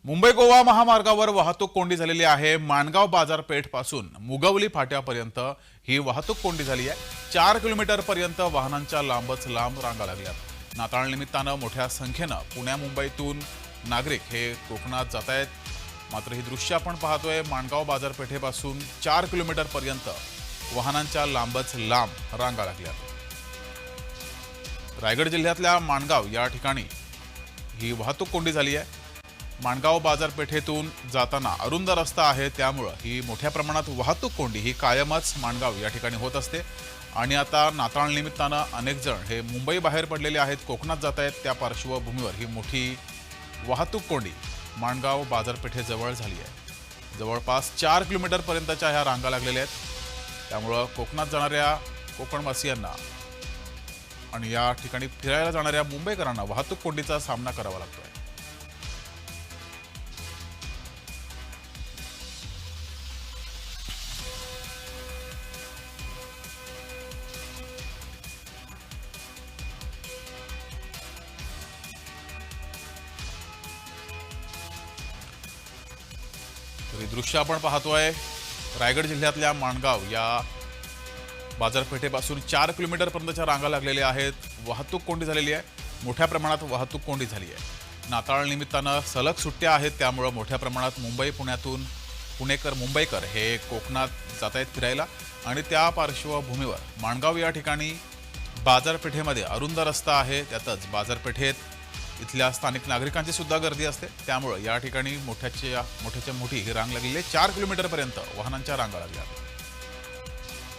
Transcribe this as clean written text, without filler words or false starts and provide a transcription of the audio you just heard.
मुंबई गोवा महामार्गावर वाहतूक कोंडी झालेली आहे। माणगाव बाजारपेठ पासून मुगवली फाट्यापर्यंत ही वाहतूक कोंडी झाली आहे। 4 किलोमीटर पर्यंत वाहनांच्या लांबच लांब रांगा लागल्यात। नाताळ निमित्तानं मोठ्या संख्येनं पुण्या मुंबईतून नागरिक हे कोकणात जात आहेत। मात्र ही दृश्य आपण पाहतोय, माणगाव बाजारपेठेपासून 4 किलोमीटर पर्यंत वाहनांच्या लांबच लांब रांगा लागल्यात। रायगड जिल्ह्यातल्या माणगाव या ठिकाणी ही वाहतूक कोंडी झाली आहे। माणगाव बाजारपेठेतून जाताना अरुंद रस्ता आहे, त्यामुळे ही मोठ्या प्रमाणात वाहतूक कोंडी ही कायमच माणगाव या ठिकाणी होत असते। आणि आता नाताळ निमित्तानं अनेक जण हे मुंबई बाहेर पडलेले आहेत, कोकणात जात आहेत। त्या पार्श्वभूमीवर ही मोठी वाहतूक कोंडी माणगाव बाजारपेठेजवळ झाली आहे। जवळपास 4 किलोमीटर पर्यंतच्या ह्या रांगा लागलेल्या आहेत। त्यामुळे कोकणात जाणाऱ्या कोकणवासियांना आणि या ठिकाणी फिरायला जाणाऱ्या मुंबईकरांना वाहतूक कोंडीचा सामना करावा लागतोय। ही दृश्य आपण पाहतोय, रायगड जिल्ह्यातल्या माणगाव या बाजारपेठेपासून 4 किलोमीटर पर्यंतच्या रांगा लागलेल्या आहेत। वाहतूक कोंडी झालेली आहे, मोठ्या प्रमाणात वाहतूक कोंडी झाली आहे। नाताळ निमित्तानं सलग सुट्ट्या आहेत, त्यामुळे मोठ्या प्रमाणात पुण्यातून मुंबईकर हे कोकणात जात आहेत फिरायला। आणि त्या पार्श्वभूमीवर माणगाव या ठिकाणी बाजारपेठेमध्ये अरुंद रस्ता आहे, त्यातच बाजारपेठेत इथल्या स्थानिक नागरिकांची सुद्धा गर्दी असते। त्यामुळे या ठिकाणी मोठी ही रांग लागलेली आहे। 4 किलोमीटर पर्यंत वाहनांच्या रांगा लागल्या आहेत।